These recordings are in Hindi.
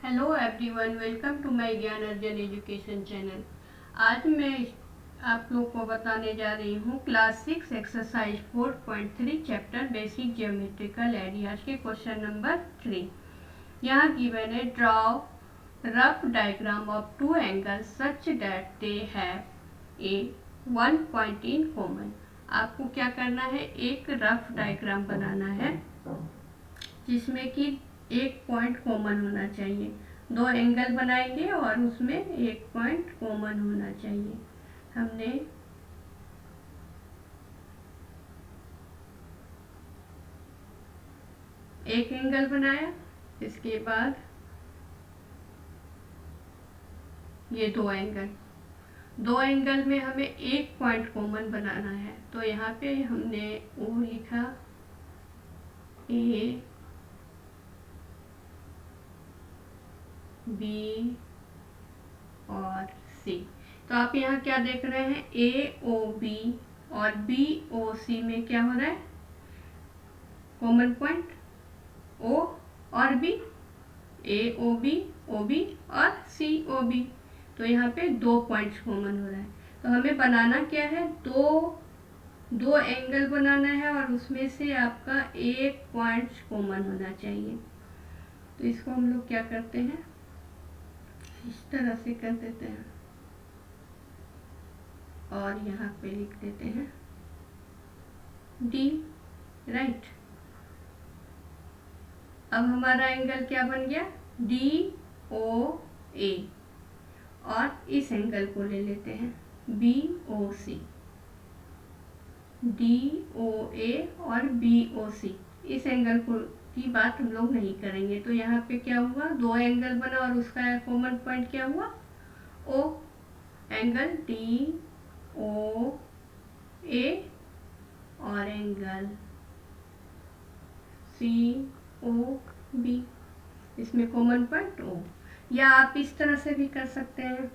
Hello everyone, welcome to my Gyan Arjan education channel. आज मैं आप लोग को बताने जा रही हूँ class 6 exercise 4.3 chapter basic geometrical areas के क्वेश्चन नंबर 3। यहाँ गिवन है draw rough diagram of two angles such that they have a one point in common. आपको क्या करना है, एक रफ डायग्राम बनाना है जिसमें कि एक पॉइंट कॉमन होना चाहिए। दो एंगल बनाएंगे और उसमें एक पॉइंट कॉमन होना चाहिए। हमने एक एंगल बनाया, इसके बाद ये दो एंगल में हमें एक पॉइंट कॉमन बनाना है। तो यहाँ पे हमने ओ लिखा, ए बी और सी। तो आप यहाँ क्या देख रहे हैं, ए ओ बी और बी ओ सी में क्या हो रहा है, कॉमन पॉइंट ओ और बी, ए ओ बी और सी ओ बी। तो यहाँ पे दो पॉइंट्स कॉमन हो रहा है। तो हमें बनाना क्या है, दो एंगल बनाना है और उसमें से आपका एक पॉइंट कॉमन होना चाहिए। तो इसको हम लोग क्या करते हैं, इस तरह से कर देते हैं और यहाँ पे लिख देते हैं डी, राइट। अब हमारा एंगल क्या बन गया, डी ओ ए, और इस एंगल को ले लेते हैं बी ओ सी, डी ओ ए और बी ओ सी। इस एंगल की बात हम लोग नहीं करेंगे। तो यहाँ पे क्या हुआ, दो एंगल बना और उसका कॉमन पॉइंट क्या हुआ, ओ। एंगल डी ओ ए और एंगल सी ओ बी, इसमें कॉमन पॉइंट ओ। या आप इस तरह से भी कर सकते हैं,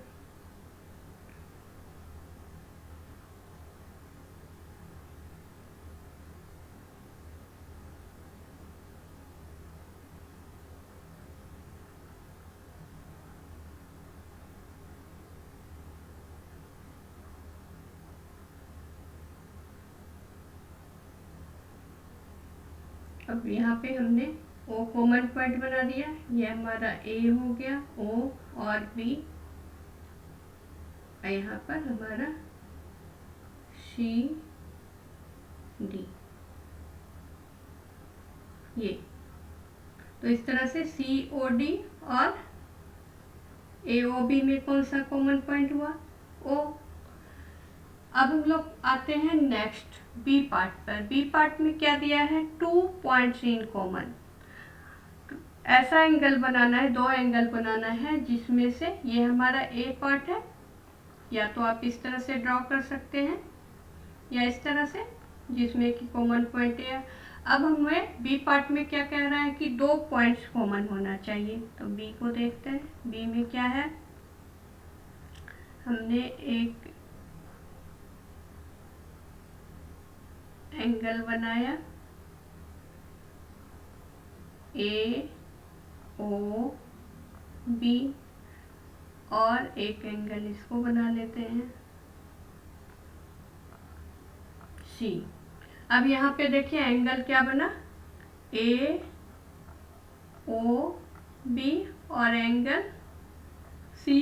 अब यहाँ पे हमने ओ कॉमन पॉइंट बना दिया, ये हमारा ए हो गया, ओ और बी, और यहाँ पर हमारा सी डी, ये। तो इस तरह से सी ओ डी और ए ओ बी में कौन सा कॉमन पॉइंट हुआ, ओ। अब हम लोग आते हैं नेक्स्ट बी पार्ट पर। बी पार्ट में क्या दिया है, टू पॉइंट्स इन कॉमन। ऐसा एंगल बनाना है, दो एंगल बनाना है जिसमें से ये हमारा ए पार्ट है, या तो आप इस तरह से ड्रॉ कर सकते हैं या इस तरह से, जिसमें कि कॉमन पॉइंट है। अब हमें बी पार्ट में क्या कह रहा है कि दो पॉइंट्स कॉमन होना चाहिए। तो बी को देखते हैं, बी में क्या है, हमने एक एंगल बनाया, ए ओ बी, और एक एंगल इसको बना लेते हैं सी। अब यहाँ पे देखिए एंगल क्या बना, ए ओ बी और एंगल सी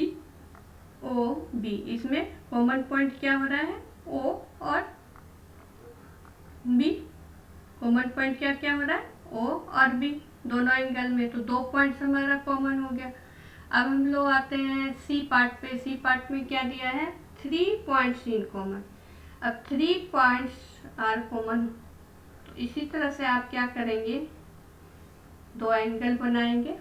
ओ बी। इसमें कॉमन पॉइंट क्या हो रहा है, ओ और बी। कॉमन पॉइंट क्या क्या हो रहा है, ओ और बी, दोनों एंगल में। तो दो पॉइंट्स हमारा कॉमन हो गया। अब हम लोग आते हैं सी पार्ट पे। सी पार्ट में क्या दिया है, थ्री पॉइंट्स इन कॉमन। अब थ्री पॉइंट्स आर कॉमन, तो इसी तरह से आप क्या करेंगे, दो एंगल बनाएंगे,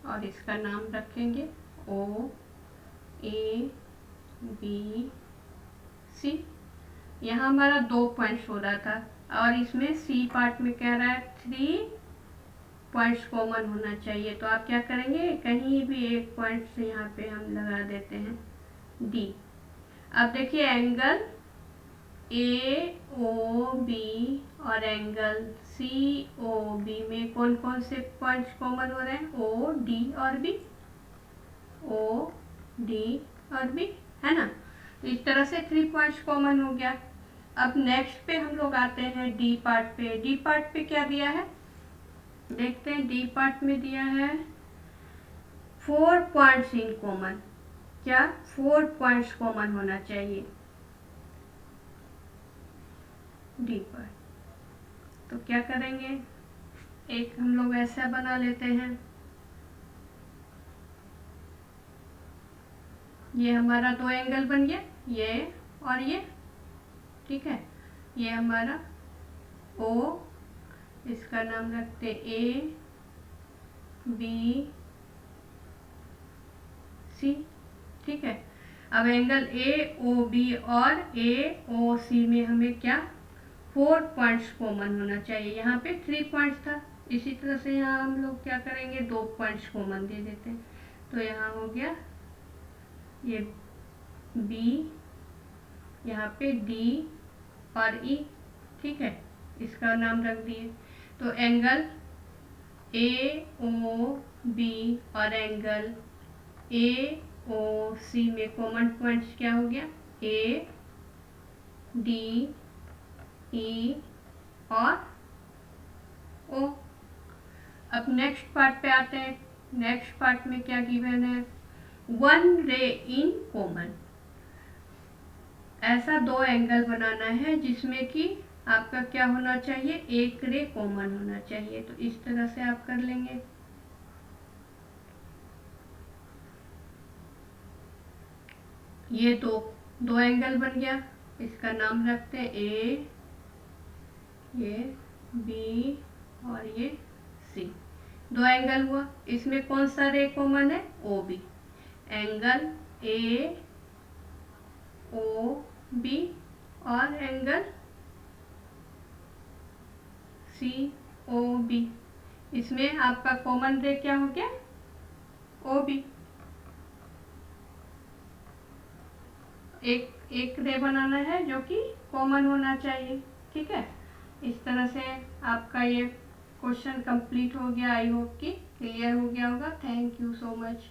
और इसका नाम रखेंगे ओ ए बी सी। यहाँ हमारा दो पॉइंट्स हो रहा था और इसमें सी पार्ट में कह रहा है थ्री पॉइंट्स कॉमन होना चाहिए। तो आप क्या करेंगे, कहीं भी एक पॉइंट से यहाँ पे हम लगा देते हैं डी। अब देखिए एंगल ए ओ बी और एंगल सी ओ बी में कौन कौन से पॉइंट्स कॉमन हो रहे हैं, ओ डी और बी, ओ डी और बी, है ना। तो इस तरह से 3 पॉइंट्स कॉमन हो गया। अब नेक्स्ट पे हम लोग आते हैं डी पार्ट पे। डी पार्ट पे क्या दिया है देखते हैं। डी पार्ट में दिया है 4 पॉइंट्स इन कॉमन। क्या 4 पॉइंट्स कॉमन होना चाहिए डी पर। तो क्या करेंगे, एक हम लोग ऐसा बना लेते हैं, ये हमारा 2 एंगल बन गया, ये और ये, ठीक है। ये हमारा ओ, इसका नाम रखते ए बी सी, ठीक है। अब एंगल ए ओ बी और ए ओ सी में हमें क्या 4 पॉइंट्स कॉमन होना चाहिए। यहाँ पे 3 पॉइंट्स था, इसी तरह से यहाँ हम लोग क्या करेंगे, 2 पॉइंट्स कॉमन दे देते हैं। तो यहाँ हो गया ये बी, यहाँ पे डी और ई, ठीक है, इसका नाम रख दिए। तो एंगल ए ओ बी और एंगल ए ओ सी में कॉमन पॉइंट्स क्या हो गया, ए डी ई और ओ। अब नेक्स्ट पार्ट पे आते हैं। नेक्स्ट पार्ट में क्या गिवन है, 1 रे इन कॉमन। ऐसा 2 एंगल बनाना है जिसमें कि आपका क्या होना चाहिए, 1 रे कॉमन होना चाहिए। तो इस तरह से आप कर लेंगे। ये दो एंगल बन गया, इसका नाम रखते हैं ए, ये बी और ये सी। 2 एंगल हुआ, इसमें कौन सा रे कॉमन है, O B. Angle A O B और एंगल सी ओ बी, इसमें आपका कॉमन रे क्या हो गया, ओ बी। एक रे बनाना है जो कि कॉमन होना चाहिए, ठीक है। इस तरह से आपका ये क्वेश्चन कंप्लीट हो गया। आई होप कि क्लियर हो गया होगा। Thank you so much.